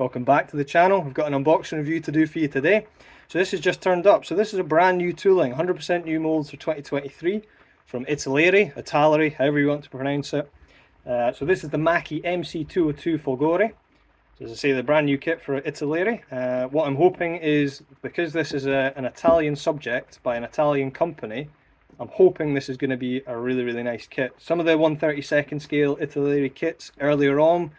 Welcome back to the channel. We've got an unboxing review to do for you today. So this has just turned up. So this is a brand new tooling, 100% new molds for 2023 from Italeri, Italeri, however you want to pronounce it. So this is the Macchi MC.202 Folgore. So as I say, the brand new kit for Italeri. What I'm hoping is, because this is an Italian subject by an Italian company, I'm hoping this is going to be a really nice kit. Some of the 1/32 scale Italeri kits earlier on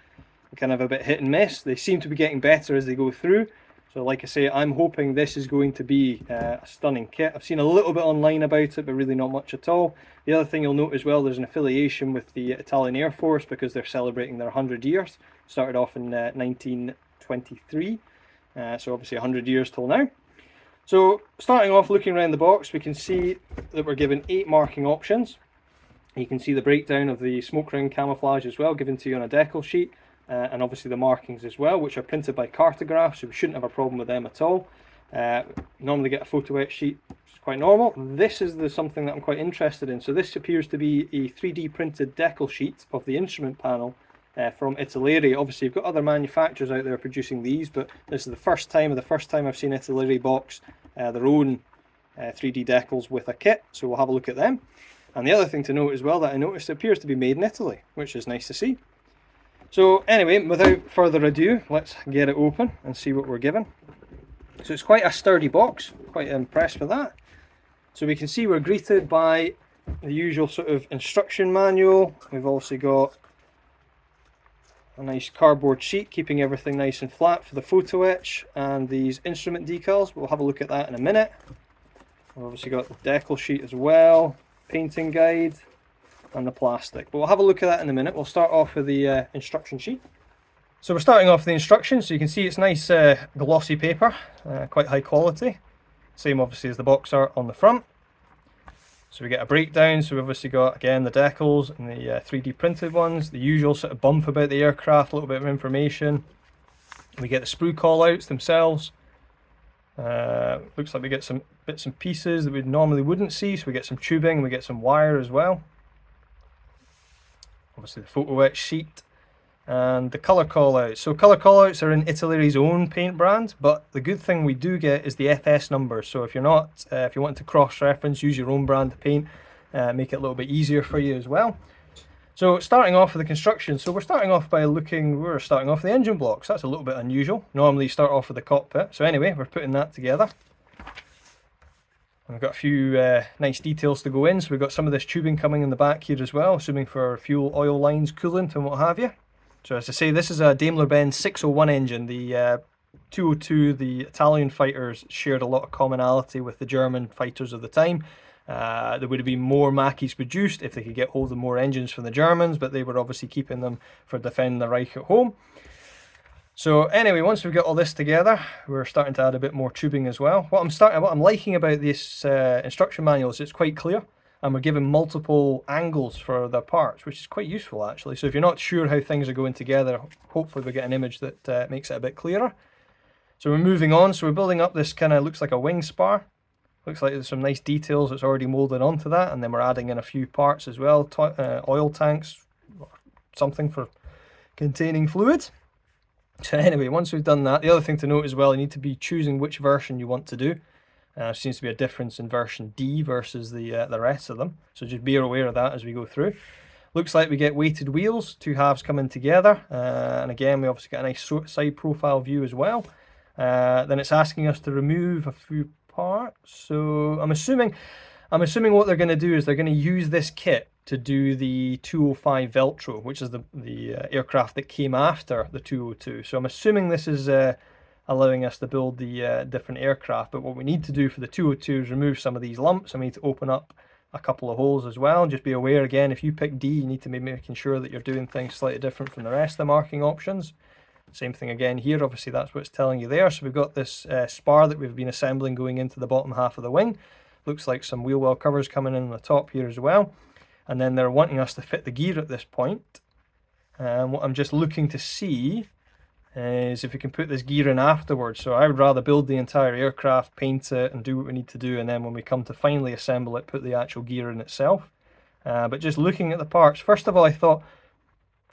were kind of a bit hit and miss. They seem to be getting better as they go through. So like I say, I'm hoping this is going to be a stunning kit. I've seen a little bit online about it, but really not much at all. The other thing you'll note as well, there's an affiliation with the Italian Air Force because they're celebrating their 100 years. Started off in 1923, so obviously 100 years till now. So starting off, looking around the box, we can see that we're given 8 marking options. You can see the breakdown of the smoke ring camouflage as well, given to you on a decal sheet, and obviously the markings as well, which are printed by cartograph, so we shouldn't have a problem with them at all. Normally get a photo etch sheet, which is quite normal. This is something that I'm quite interested in. So this appears to be a 3D printed decal sheet of the instrument panel from Italeri. Obviously you've got other manufacturers out there producing these, but this is the first time I've seen Italeri box their own 3D decals with a kit, so we'll have a look at them. And the other thing to note as well that I noticed, it appears to be made in Italy, which is nice to see. So anyway, without further ado, let's get it open and see what we're given. So it's quite a sturdy box, quite impressed with that. So we can see we're greeted by the usual sort of instruction manual. We've also got a nice cardboard sheet keeping everything nice and flat for the photo etch, and these instrument decals. We'll have a look at that in a minute. We've obviously got the decal sheet as well, painting guide, and the plastic. But we'll have a look at that in a minute. We'll start off with the instruction sheet. So we're starting off with the instructions. So you can see it's nice glossy paper, quite high quality. Same obviously as the box art on the front. So we get a breakdown, so we've obviously got, again, the decals and the 3D printed ones, the usual sort of bump about the aircraft, a little bit of information. We get the sprue callouts themselves. Looks like we get some bits and pieces that we normally wouldn't see, so we get some tubing and we get some wire as well. Obviously the photo etch sheet. And the colour callouts. So colour callouts are in Italeri's own paint brand, but the good thing we do get is the FS numbers. So if you're not, if you want to cross-reference, use your own brand of paint, make it a little bit easier for you as well. So starting off with the construction, so we're starting off with the engine blocks. That's a little bit unusual. Normally you start off with the cockpit. So anyway, we're putting that together. And we've got a few nice details to go in. So we've got some of this tubing coming in the back here as well, assuming for fuel, oil lines, coolant and what have you. So as I say, this is a Daimler-Benz 601 engine. The 202, the Italian fighters, shared a lot of commonality with the German fighters of the time. There would have been more Macchis produced if they could get hold of more engines from the Germans, but they were obviously keeping them for defending the Reich at home. So anyway, once we've got all this together, we're starting to add a bit more tubing as well. What I'm liking about this instruction manual is it's quite clear. And we're given multiple angles for the parts, which is quite useful actually. So if you're not sure how things are going together, hopefully we get an image that makes it a bit clearer. So we're moving on, so we're building up this kind of, looks like a wing spar. Looks like there's some nice details that's already molded onto that, and then we're adding in a few parts as well, oil tanks, or something for containing fluid. So anyway, once we've done that, the other thing to note as well, you need to be choosing which version you want to do. Seems to be a difference in version D versus the rest of them, so just be aware of that as we go through. Looks like we get weighted wheels, 2 halves coming together, and again we obviously get a nice side profile view as well. Then it's asking us to remove a few parts, so I'm assuming what they're going to do is they're going to use this kit to do the 205 Veltro, which is the aircraft that came after the 202. So I'm assuming this is allowing us to build the different aircraft, but what we need to do for the 202 is remove some of these lumps. I need to open up a couple of holes as well. Just be aware again, if you pick D, you need to be making sure that you're doing things slightly different from the rest of the marking options. Same thing again here, obviously that's what it's telling you there. So we've got this spar that we've been assembling going into the bottom half of the wing. Looks like some wheel well covers coming in on the top here as well. And then they're wanting us to fit the gear at this point. And what I'm just looking to see is if we can put this gear in afterwards. So I would rather build the entire aircraft, paint it and do what we need to do, and then when we come to finally assemble it, put the actual gear in itself. But just looking at the parts, first of all I thought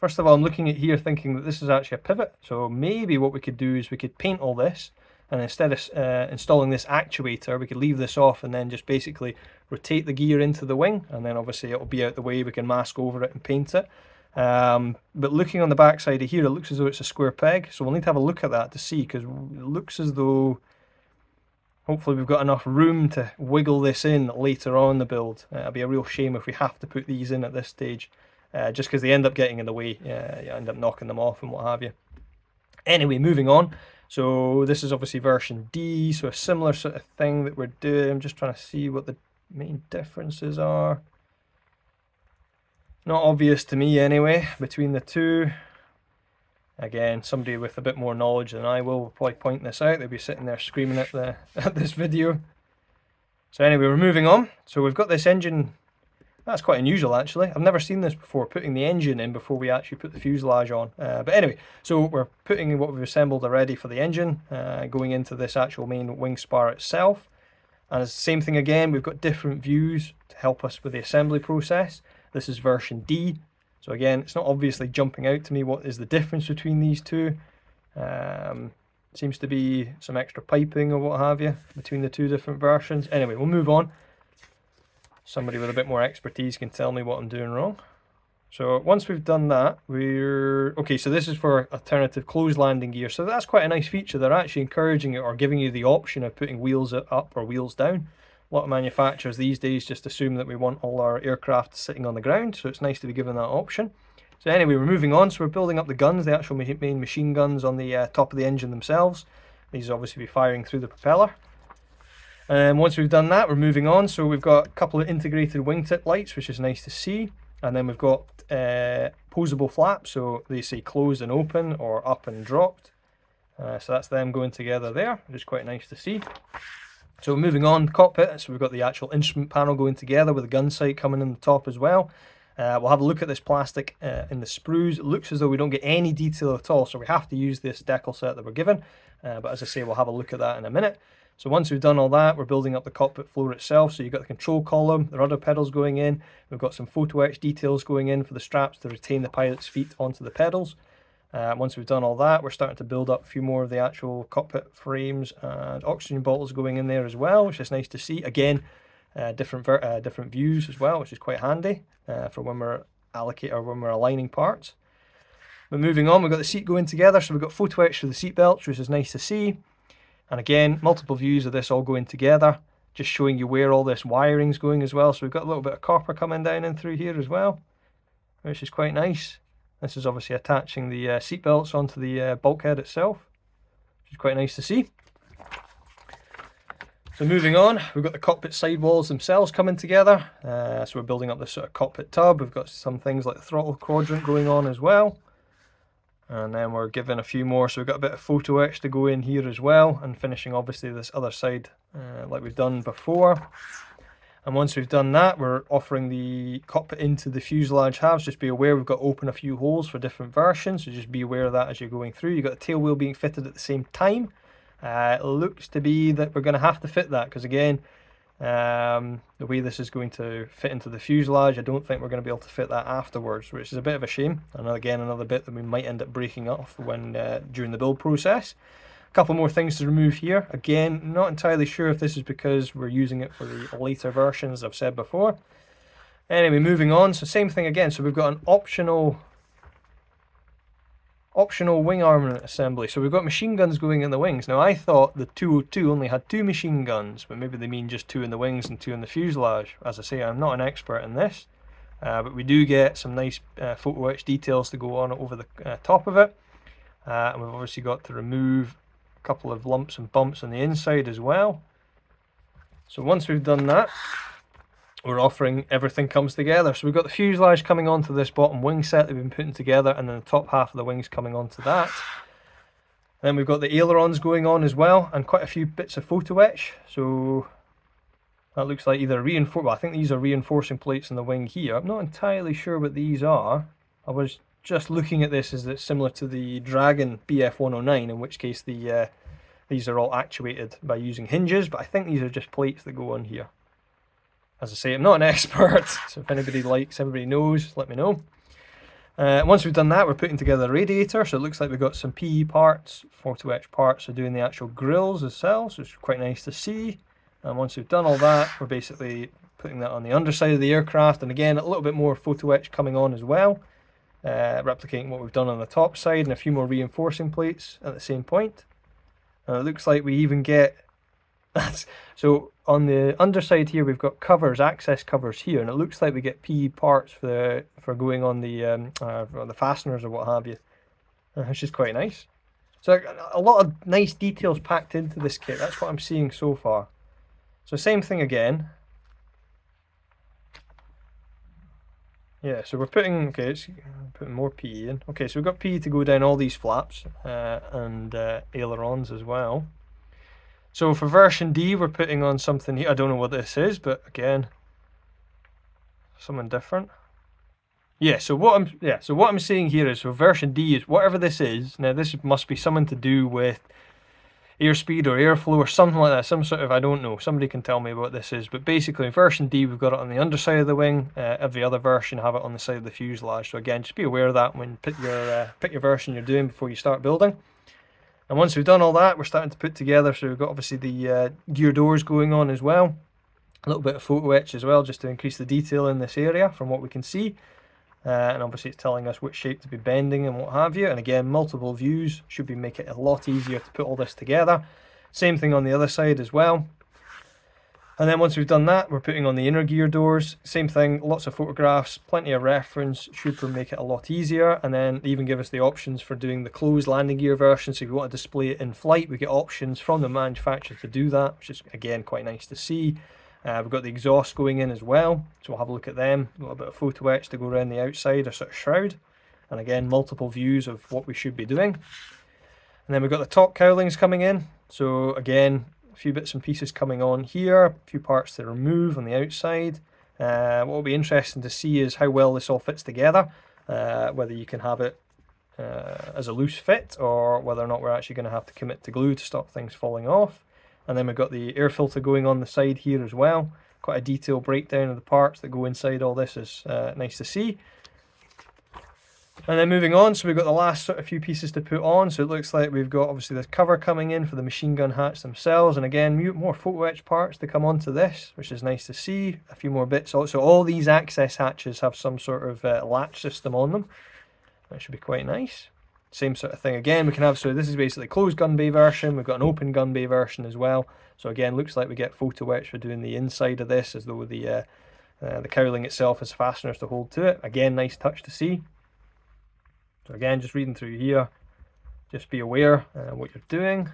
first of all, I'm looking at here thinking that this is actually a pivot. So maybe what we could do is we could paint all this, and instead of installing this actuator, we could leave this off and then just basically rotate the gear into the wing, and then obviously it'll be out the way, we can mask over it and paint it. But looking on the back side of here, it looks as though it's a square peg, so we'll need to have a look at that to see, because it looks as though hopefully we've got enough room to wiggle this in later on in the build. It'll be a real shame if we have to put these in at this stage, just because they end up getting in the way. You end up knocking them off and what have you. Anyway, moving on. So this is obviously version D, so a similar sort of thing that we're doing. I'm just trying to see what the main differences are. Not obvious to me anyway, between the two. Again, somebody with a bit more knowledge than I will probably point this out. They'll be sitting there screaming at this video. So anyway, we're moving on. So we've got this engine. That's quite unusual actually. I've never seen this before, putting the engine in before we actually put the fuselage on. But anyway, so we're putting what we've assembled already for the engine, going into this actual main wing spar itself. And it's the same thing again, we've got different views to help us with the assembly process. This is version D. So again, it's not obviously jumping out to me what is the difference between these two. Seems to be some extra piping or what have you between the two different versions. Anyway, we'll move on. Somebody with a bit more expertise can tell me what I'm doing wrong. So once we've done that, okay, so this is for alternative closed landing gear. So that's quite a nice feature. They're actually encouraging it or giving you the option of putting wheels up or wheels down. A lot of manufacturers these days just assume that we want all our aircraft sitting on the ground, so it's nice to be given that option. So anyway, we're moving on. So we're building up the guns, the actual main machine guns on the top of the engine themselves. These will obviously be firing through the propeller. And once we've done that, we're moving on. So we've got a couple of integrated wingtip lights, which is nice to see. And then we've got posable flaps, so they say closed and open or up and dropped. So that's them going together there, which is quite nice to see. So moving on, cockpit, so we've got the actual instrument panel going together with the gun sight coming in the top as well. We'll have a look at this plastic in the sprues. It looks as though we don't get any detail at all, so we have to use this decal set that we're given. But as I say, we'll have a look at that in a minute. So once we've done all that, we're building up the cockpit floor itself. So you've got the control column, the rudder pedals going in. We've got some photo etch details going in for the straps to retain the pilot's feet onto the pedals. Once we've done all that, we're starting to build up a few more of the actual cockpit frames and oxygen bottles going in there as well, which is nice to see. Again, different views as well, which is quite handy for when we're when we're aligning parts. But moving on, we've got the seat going together, so we've got photo etch for the seat belts, which is nice to see. And again, multiple views of this all going together, just showing you where all this wiring's going as well. So we've got a little bit of copper coming down in through here as well, which is quite nice. This is obviously attaching the seat belts onto the bulkhead itself, which is quite nice to see. So moving on, we've got the cockpit sidewalls themselves coming together. So we're building up this sort of cockpit tub. We've got some things like the throttle quadrant going on as well. And then we're given a few more, so we've got a bit of photo etch to go in here as well, and finishing obviously this other side like we've done before. And once we've done that, we're offering the cockpit into the fuselage halves. Just be aware we've got to open a few holes for different versions, so just be aware of that as you're going through. You've got the tail wheel being fitted at the same time. It looks to be that we're going to have to fit that, because again, the way this is going to fit into the fuselage, I don't think we're going to be able to fit that afterwards, which is a bit of a shame. And again, another bit that we might end up breaking off when during the build process. A couple more things to remove here. Again, not entirely sure if this is because we're using it for the later versions, as I've said before. Anyway, moving on. So same thing again. So we've got an optional wing armament assembly. So we've got machine guns going in the wings. Now I thought the 202 only had 2 machine guns, but maybe they mean just 2 in the wings and 2 in the fuselage. As I say, I'm not an expert in this, but we do get some nice photo etch details to go on over the top of it. And we've obviously got to remove a couple of lumps and bumps on the inside as well. So once we've done that, we're offering everything comes together. So we've got the fuselage coming onto this bottom wing set that we've been putting together, and then the top half of the wings coming onto that. Then we've got the ailerons going on as well, and quite a few bits of photo etch. So that looks like either well, I think these are reinforcing plates in the wing here. I'm not entirely sure what these are. I was just looking at this as it's similar to the Dragon BF109, in which case these are all actuated by using hinges, but I think these are just plates that go on here. As I say, I'm not an expert, so if anybody likes, everybody knows, let me know. Once we've done that, we're putting together the radiator. So it looks like we've got some PE parts, photo etch parts are doing the actual grills themselves, which is quite nice to see. And once we've done all that, we're basically putting that on the underside of the aircraft. And again, a little bit more photo etch coming on as well, replicating what we've done on the top side, and a few more reinforcing plates at the same point. And it looks like we even get so on the underside here we've got covers, access covers here, and it looks like we get PE parts for going on the fasteners or what have you, which is quite nice. So a lot of nice details packed into this kit. That's what I'm seeing so far. So same thing again. Yeah, so we're putting putting more PE in. Okay, so we've got PE to go down all these flaps and ailerons as well. So for version D, we're putting on something here. I don't know what this is, but again, something different. Yeah, so what I'm seeing here is, so version D is whatever this is. Now this must be something to do with airspeed or airflow or something like that. Some sort of, I don't know. Somebody can tell me what this is. But basically, in version D, we've got it on the underside of the wing. Every other version have it on the side of the fuselage. So again, just be aware of that when pick your version you're doing before you start building. And once we've done all that, we're starting to put together, so we've got obviously the gear doors going on as well. A little bit of photo etch as well, just to increase the detail in this area from what we can see. And obviously it's telling us which shape to be bending and what have you. And again, multiple views should make it a lot easier to put all this together. Same thing on the other side as well. And then once we've done that, we're putting on the inner gear doors. Same thing, lots of photographs, plenty of reference, should make it a lot easier. And then even give us the options for doing the closed landing gear version. So if we want to display it in flight, we get options from the manufacturer to do that, which is again quite nice to see. We've got the exhaust going in as well, so we'll have a look at them. A little bit of photo etch to go around the outside, or sort of shroud. And again, multiple views of what we should be doing. And then we've got the top cowlings coming in. So again, a few bits and pieces coming on here, a few parts to remove on the outside. What will be interesting to see is how well this all fits together, whether you can have it as a loose fit, or whether or not we're actually going to have to commit to glue to stop things falling off. And then we've got the air filter going on the side here as well. Quite a detailed breakdown of the parts that go inside all this is nice to see. And then moving on, so we've got the last sort of few pieces to put on. So it looks like we've got obviously this cover coming in for the machine gun hatch themselves. And again, more photo etch parts to come onto this, which is nice to see. A few more bits. Also, all these access hatches have some sort of latch system on them. That should be quite nice. Same sort of thing again, we can have, so this is basically a closed gun bay version, we've got an open gun bay version as well. So again, looks like we get photo etch for doing the inside of this, as though the cowling itself has fasteners to hold to it. Again, nice touch to see. So again, just reading through here, just be aware what you're doing.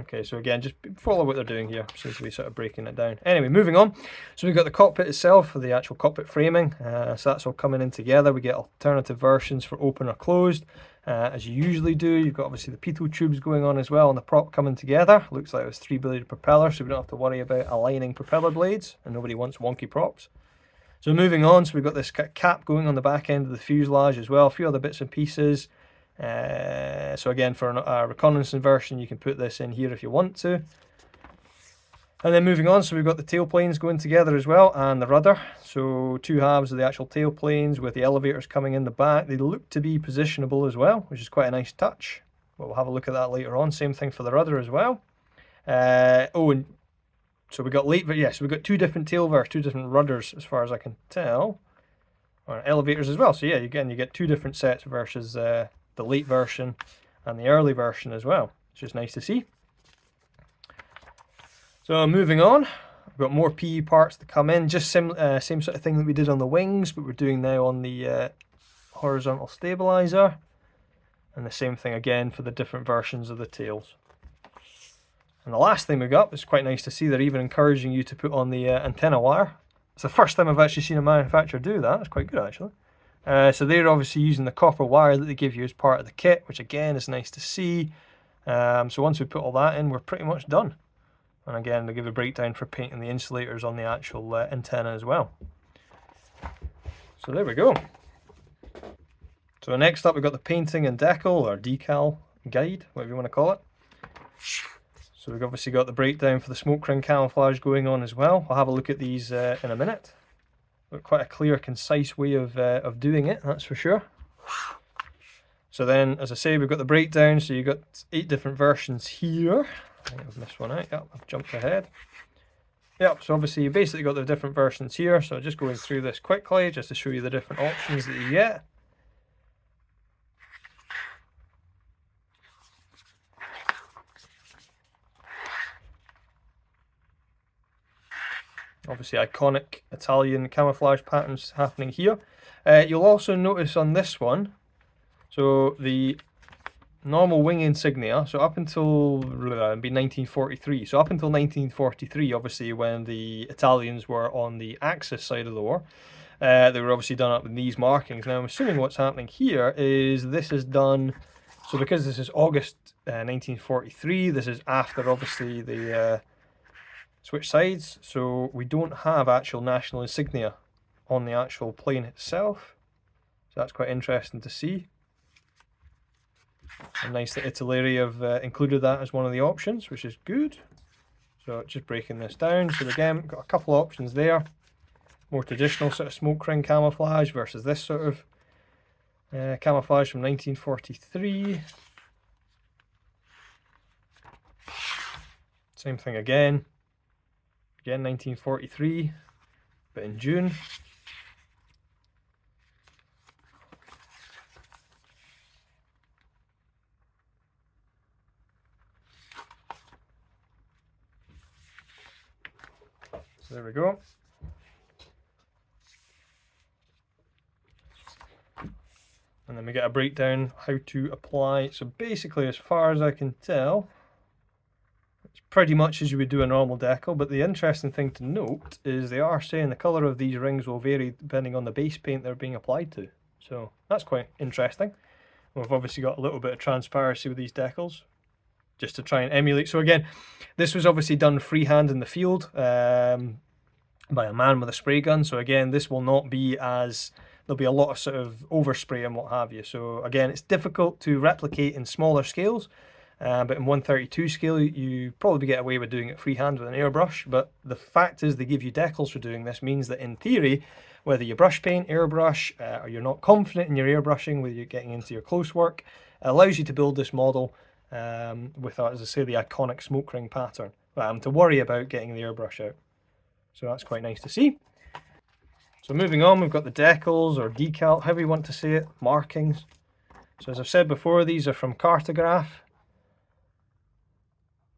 Okay, so again, just follow what they're doing here. Seems to be sort of breaking it down. Anyway, moving on. So we've got the cockpit itself for the actual cockpit framing. So that's all coming in together. We get alternative versions for open or closed, as you usually do. You've got obviously the pitot tubes going on as well, and the prop coming together. Looks like it was 3-bladed propeller, so we don't have to worry about aligning propeller blades, and nobody wants wonky props. So moving on, so we've got this cap going on the back end of the fuselage as well. A few other bits and pieces. So again, for a reconnaissance version, you can put this in here if you want to. And then moving on, so we've got the tailplanes going together as well, and the rudder. So two halves of the actual tailplanes with the elevators coming in the back. They look to be positionable as well, which is quite a nice touch. But we'll have a look at that later on. Same thing for the rudder as well. And so we got so we got two different two different rudders as far as I can tell, or elevators as well. So yeah, again, you get two different sets versus the late version and the early version as well, which is nice to see. So moving on, we've got more PE parts to come in, just same sort of thing that we did on the wings, but we're doing now on the horizontal stabilizer, and the same thing again for the different versions of the tails. And the last thing we got is quite nice to see. They're even encouraging you to put on the antenna wire. It's the first time I've actually seen a manufacturer do that. It's quite good actually. So they're obviously using the copper wire that they give you as part of the kit, which again is nice to see. So once we put all that in, we're pretty much done. And again, they give a breakdown for painting the insulators on the actual antenna as well. So there we go. So next up, we've got the painting and decal, or decal guide, whatever you want to call it. So we've obviously got the breakdown for the smoke ring camouflage going on as well. I'll have a look at these in a minute. But quite a clear, concise way of doing it, that's for sure. So then, as I say, we've got the breakdown, so you've got 8 different versions here. I think I've missed one out, yep, I've jumped ahead. Yep, so obviously you basically got the different versions here, so just going through this quickly, just to show you the different options that you get. Obviously iconic Italian camouflage patterns happening here. You'll also notice on this one, so the normal wing insignia, so up until it'd be 1943, so up until 1943, obviously when the Italians were on the Axis side of the war, they were obviously done up with these markings. Now I'm assuming what's happening here is this is done, so because this is August 1943, this is after obviously the switch sides, so we don't have actual national insignia on the actual plane itself, so that's quite interesting to see. And nice that Italeri have included that as one of the options, which is good. So just breaking this down, so again got a couple of options there, more traditional sort of smoke ring camouflage versus this sort of camouflage from 1943. Same thing again 1943, but in June. So there we go. And then we get a breakdown how to apply. So basically, as far as I can tell, it's pretty much as you would do a normal decal, but the interesting thing to note is they are saying the colour of these rings will vary depending on the base paint they're being applied to. So that's quite interesting. We've obviously got a little bit of transparency with these decals, just to try and emulate. So again, this was obviously done freehand in the field by a man with a spray gun. So again, this will not be as, there'll be a lot of sort of overspray and what have you. So again, it's difficult to replicate in smaller scales, but in 1/32 scale, you probably get away with doing it freehand with an airbrush. But the fact is they give you decals for doing this, means that in theory, whether you brush paint, airbrush, or you're not confident in your airbrushing, whether you're getting into your close work, it allows you to build this model with, as I say, the iconic smoke ring pattern, to worry about getting the airbrush out. So that's quite nice to see. So moving on, we've got the decals or decal, however you want to say it, markings. So as I've said before, these are from Cartograph.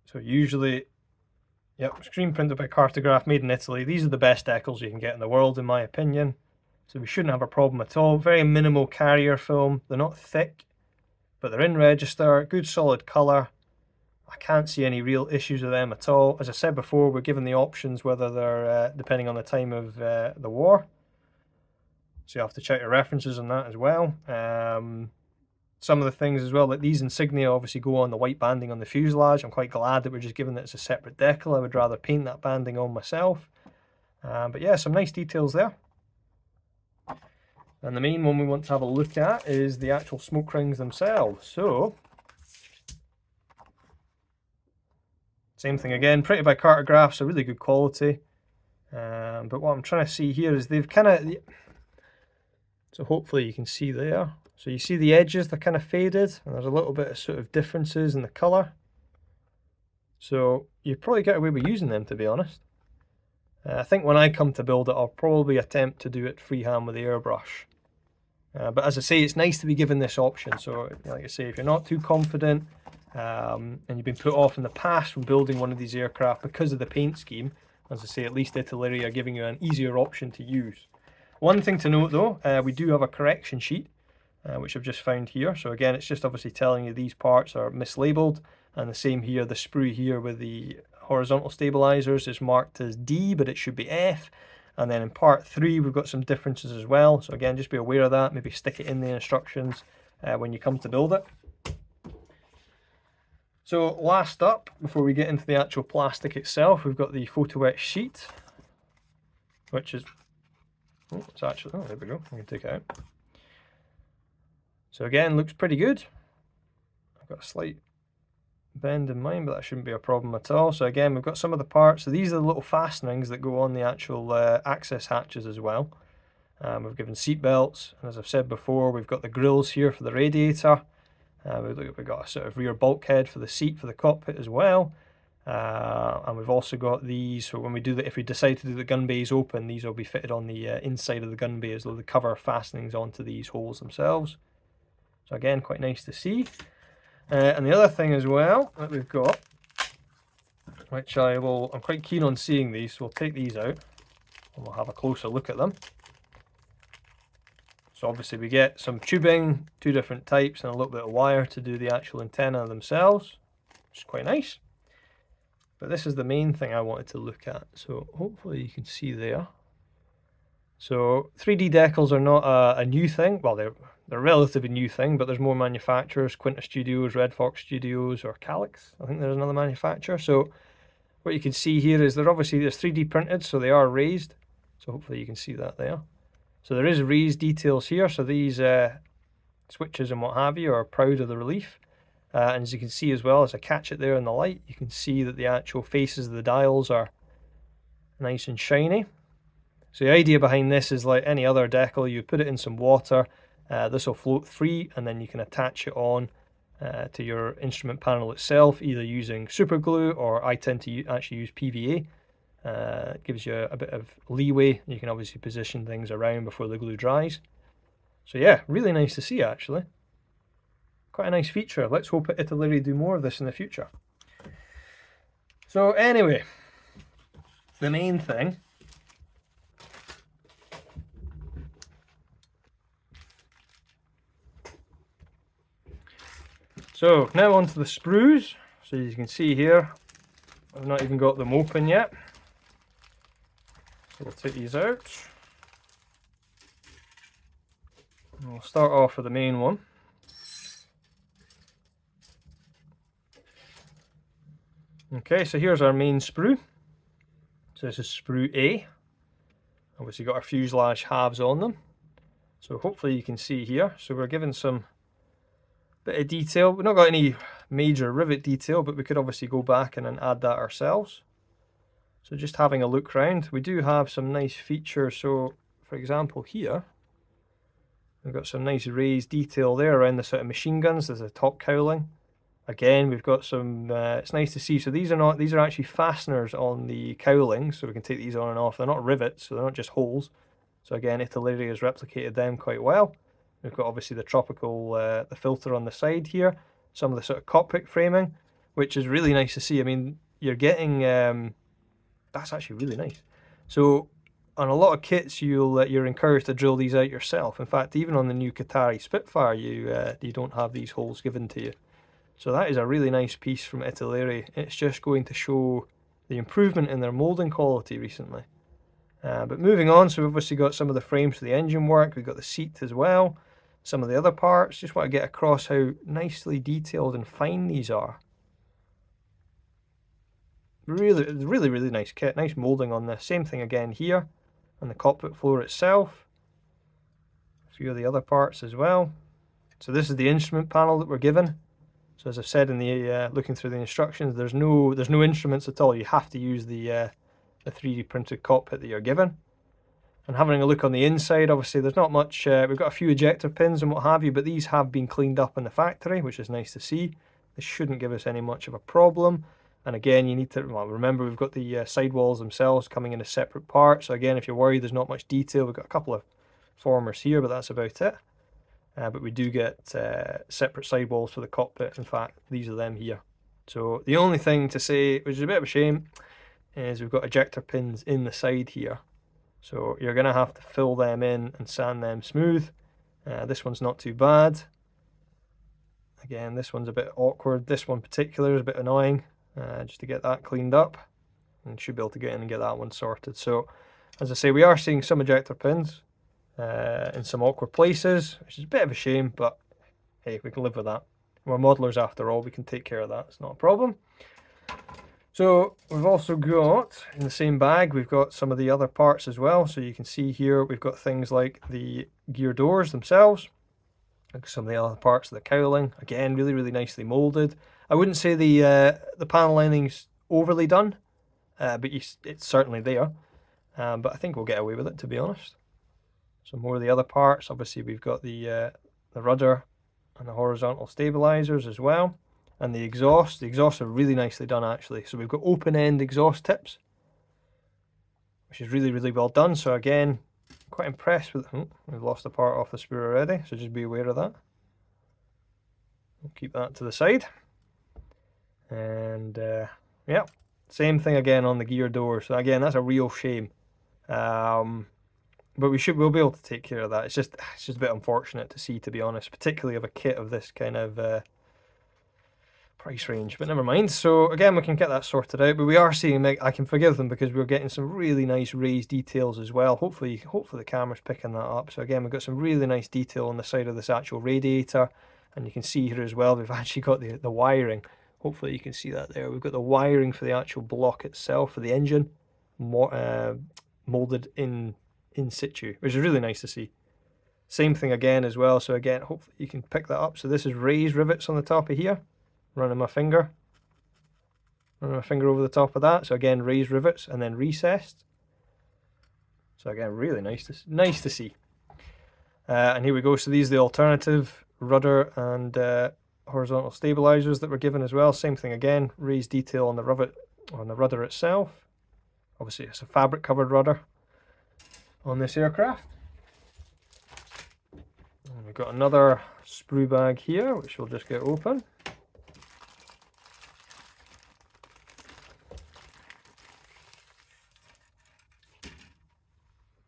So usually, yep, screen printed by Cartograph, made in Italy. These are the best decals you can get in the world, in my opinion. So we shouldn't have a problem at all. Very minimal carrier film. They're not thick, but they're in register. Good solid colour. I can't see any real issues with them at all. As I said before, we're given the options whether they're depending on the time of the war. So you have to check your references on that as well. Some of the things as well, like these insignia obviously go on the white banding on the fuselage. I'm quite glad that we're just given that it's a separate decal. I would rather paint that banding on myself. But yeah, some nice details there. And the main one we want to have a look at is the actual smoke rings themselves. So, same thing again, printed by Cartograph, so really good quality. But what I'm trying to see here is they've kind of, so hopefully you can see there. So you see the edges, they're kind of faded, and there's a little bit of sort of differences in the colour. So you probably get away with using them, to be honest. I think when I come to build it, I'll probably attempt to do it freehand with the airbrush. But as I say, it's nice to be given this option. So like I say, if you're not too confident and you've been put off in the past from building one of these aircraft because of the paint scheme, as I say, at least Italeri are giving you an easier option to use. One thing to note though, we do have a correction sheet, which I've just found here. So again, it's just obviously telling you these parts are mislabeled, and the same here, the sprue here with the horizontal stabilizers is marked as D, but it should be F. And then in part 3, we've got some differences as well. So again, just be aware of that. Maybe stick it in the instructions when you come to build it. So last up, before we get into the actual plastic itself, we've got the photo etch sheet, which is, oh, it's actually, oh, there we go, I can take it out. So again, looks pretty good. I've got a slight bend in mine, but that shouldn't be a problem at all. So again, we've got some of the parts. So these are the little fastenings that go on the actual access hatches as well. We've given seat belts, and as I've said before, we've got the grills here for the radiator. We've got a sort of rear bulkhead for the seat for the cockpit as well. And we've also got these, so when we do that, if we decide to do the gun bays open, these will be fitted on the inside of the gun bay as though the cover fastenings onto these holes themselves. So again, quite nice to see. And the other thing as well that we've got, which I'm quite keen on seeing these, so we'll take these out and we'll have a closer look at them. So obviously we get some tubing, 2 different types, and a little bit of wire to do the actual antenna themselves, which is quite nice. But this is the main thing I wanted to look at, so hopefully you can see there. So 3D decals are not a new thing. Well, they're a relatively new thing, but there's more manufacturers, Quinta Studios, Red Fox Studios, or Calyx. I think there's another manufacturer. So what you can see here is they're 3D printed, so they are raised. So hopefully you can see that there. So there is raised details here, so these switches and what have you are proud of the relief. And as you can see as well, as I catch it there in the light, you can see that the actual faces of the dials are nice and shiny. So the idea behind this is like any other decal, you put it in some water, this will float free, and then you can attach it on to your instrument panel itself, either using super glue, or I tend to actually use PVA. It gives you a bit of leeway. You can obviously position things around before the glue dries. So yeah, really nice to see actually. Quite a nice feature. Let's hope Italeri do more of this in the future. So anyway, the main thing. So now onto the sprues. So as you can see here, I've not even got them open yet. So we'll take these out. And we'll start off with the main one. Okay, so here's our main sprue. So this is sprue A. Obviously got our fuselage halves on them. So hopefully you can see here. So we're given some bit of detail. We've not got any major rivet detail, but we could obviously go back and then add that ourselves. So just having a look round, we do have some nice features. So for example here, we've got some nice raised detail there around the sort of machine guns. There's a top cowling. Again, we've got some, it's nice to see. So these are actually fasteners on the cowling, so we can take these on and off. They're not rivets, so they're not just holes. So again, Italeri has replicated them quite well. We've got obviously the tropical, the filter on the side here, some of the sort of cockpit framing, which is really nice to see. I mean, you're getting, that's actually really nice. So on a lot of kits, you're encouraged to drill these out yourself. In fact, even on the new Qatari Spitfire, you don't have these holes given to you. So that is a really nice piece from Italeri. It's just going to show the improvement in their moulding quality recently. But moving on, so we've obviously got some of the frames for the engine work. We've got the seat as well. Some of the other parts. Just want to get across how nicely detailed and fine these are. Really nice kit. Nice moulding on this. Same thing again here on the cockpit floor itself. A few of the other parts as well. So this is the instrument panel that we're given. So as I've said in the looking through the instructions, there's no instruments at all. You have to use the 3D printed cockpit that you're given. And having a look on the inside, obviously there's not much. We've got a few ejector pins and what have you, but these have been cleaned up in the factory, which is nice to see. This shouldn't give us any much of a problem. And again, you need to remember we've got the sidewalls themselves coming in a separate part. So again, if you're worried there's not much detail, we've got a couple of formers here, but that's about it. But we do get separate sidewalls for the cockpit. In fact, these are them here. So the only thing to say, which is a bit of a shame, is we've got ejector pins in the side here. So you're going to have to fill them in and sand them smooth. This one's not too bad. Again, this one's a bit awkward. This one in particular is a bit annoying, just to get that cleaned up. And should be able to get in and get that one sorted. So, as I say, we are seeing some ejector pins in some awkward places, which is a bit of a shame, but hey, we can live with that. We're modelers after all, we can take care of that, it's not a problem. So we've also got, in the same bag, we've got some of the other parts as well. So you can see here, we've got things like the gear doors themselves, like some of the other parts of the cowling, again, really nicely molded. I wouldn't say the panel lining's overly done, but it's certainly there. But I think we'll get away with it, to be honest. Some more of the other parts. Obviously, we've got the rudder and the horizontal stabilizers as well, and the exhaust. The exhausts are really nicely done, actually. So we've got open-end exhaust tips, which is really, really well done. So again, quite impressed with. Oh, we've lost a part off the sprue already, so just be aware of that. We'll keep that to the side. And yeah, same thing again on the gear door. So again, that's a real shame. But we'll be able to take care of that. It's just a bit unfortunate to see, to be honest, particularly of a kit of this kind of price range. But never mind. So again, we can get that sorted out. But we are seeing, I can forgive them because we're getting some really nice raised details as well. Hopefully the camera's picking that up. So again, we've got some really nice detail on the side of this actual radiator, and you can see here as well, we've actually got the wiring. Hopefully you can see that there. We've got the wiring for the actual block itself, for the engine, molded in situ, which is really nice to see. Same thing again as well. So again, hopefully you can pick that up. So this is raised rivets on the top of here. Running my finger over the top of that. So again, raised rivets and then recessed. So again, really nice to see. And here we go. So these are the alternative rudder and horizontal stabilizers that were given as well. Same thing again, raised detail on the rudder itself. Obviously it's a fabric covered rudder on this aircraft. And we've got another sprue bag here, which we'll just get open.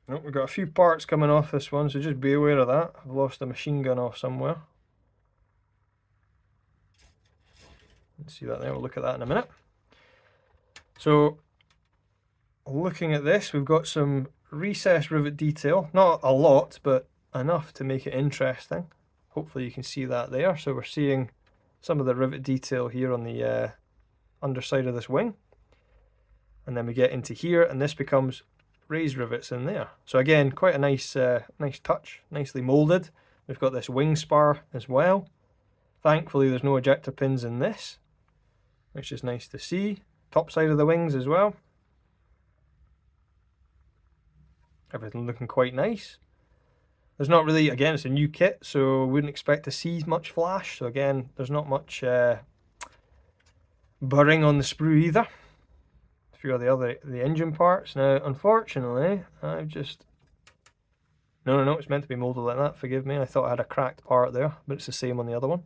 Oh, we've got a few parts coming off this one, so just be aware of that. I've lost a machine gun off somewhere. Let's see that there, we'll look at that in a minute. So, looking at this, we've got some recessed rivet detail. Not a lot, but enough to make it interesting. Hopefully you can see that there. So we're seeing some of the rivet detail here on the underside of this wing. And then we get into here, and this becomes raised rivets in there. So again, quite a nice touch, nicely molded. We've got this wing spar as well. Thankfully there's no ejector pins in this, which is nice to see. Top side of the wings as well. Everything looking quite nice. There's not really, again, it's a new kit, so we wouldn't expect to see much flash. So again, there's not much burring on the sprue either. A few of the engine parts. Now, unfortunately, I've just... No, it's meant to be molded like that, forgive me. I thought I had a cracked part there, but it's the same on the other one.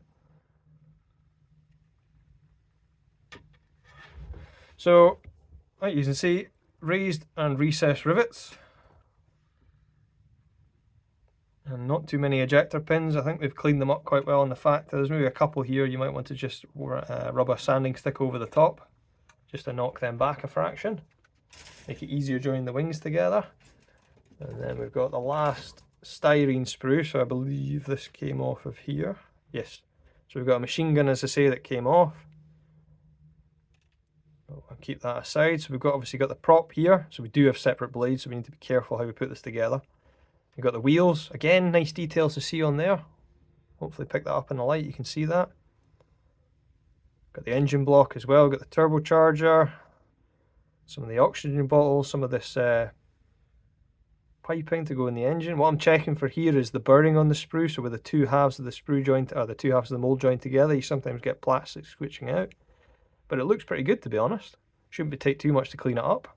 So, like you can see, raised and recessed rivets. And not too many ejector pins. I think they've cleaned them up quite well in the fact that there's maybe a couple here you might want to just rub a sanding stick over the top, just to knock them back a fraction. Make it easier joining the wings together. And then we've got the last styrene sprue, so I believe this came off of here. Yes. So we've got a machine gun, as I say, that came off. I'll keep that aside. So we've obviously got the prop here, so we do have separate blades, so we need to be careful how we put this together. We've got the wheels, again, nice details to see on there. Hopefully pick that up in the light, you can see that. Got the engine block as well, got the turbocharger, some of the oxygen bottles, some of this piping to go in the engine. What I'm checking for here is the burring on the sprue, so with the two halves of the sprue joint, or the two halves of the mold joint together, you sometimes get plastic squishing out. But it looks pretty good, to be honest. Shouldn't take too much to clean it up.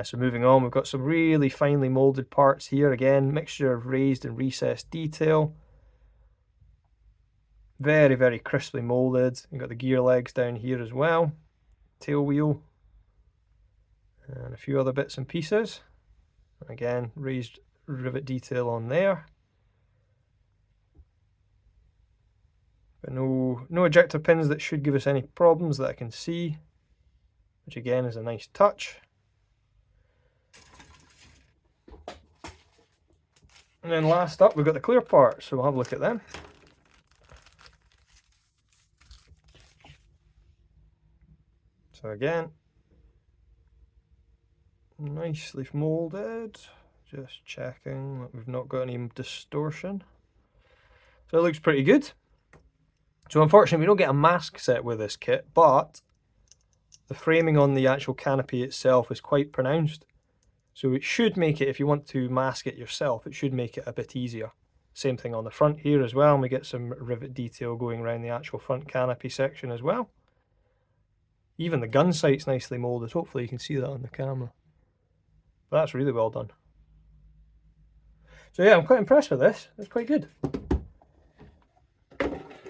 So moving on, we've got some really finely molded parts here. Again, mixture of raised and recessed detail. Very, very crisply molded. You've got the gear legs down here as well. Tail wheel. And a few other bits and pieces. Again, raised rivet detail on there. But no ejector pins that should give us any problems that I can see. Which again is a nice touch. And then last up, we've got the clear parts, so we'll have a look at them. So again, nicely molded. Just checking that we've not got any distortion. So it looks pretty good. So unfortunately we don't get a mask set with this kit, but the framing on the actual canopy itself is quite pronounced. So it should make it, if you want to mask it yourself, it should make it a bit easier. Same thing on the front here as well, and we get some rivet detail going around the actual front canopy section as well. Even the gun sight's nicely moulded, hopefully you can see that on the camera. But that's really well done. So yeah, I'm quite impressed with this, it's quite good.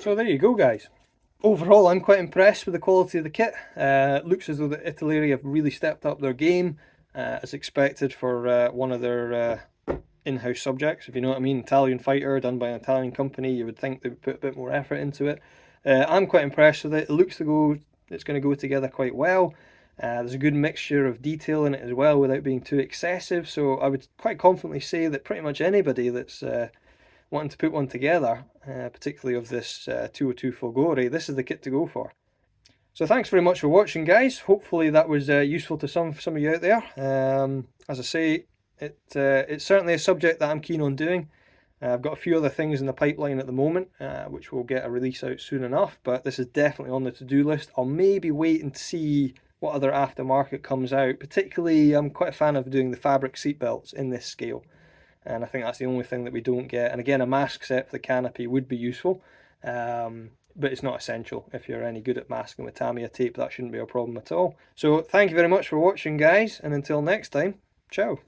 So there you go guys. Overall, I'm quite impressed with the quality of the kit. It looks as though the Italeri have really stepped up their game, as expected for one of their in-house subjects, if you know what I mean. Italian fighter done by an Italian company, you would think they would put a bit more effort into it. I'm quite impressed with it. It looks to go, it's going to go together quite well. There's a good mixture of detail in it as well without being too excessive, so I would quite confidently say that pretty much anybody that's wanting to put one together, particularly of this 202 Folgore, this is the kit to go for. So thanks very much for watching guys, hopefully that was useful to some of you out there. As I say, it's certainly a subject that I'm keen on doing. I've got a few other things in the pipeline at the moment, which will get a release out soon enough, but this is definitely on the to-do list. I'll maybe wait and see what other aftermarket comes out. Particularly, I'm quite a fan of doing the fabric seatbelts in this scale, and I think that's the only thing that we don't get. And again, a mask set for the canopy would be useful, but it's not essential. If you're any good at masking with Tamiya tape, that shouldn't be a problem at all. So thank you very much for watching guys, and until next time, ciao.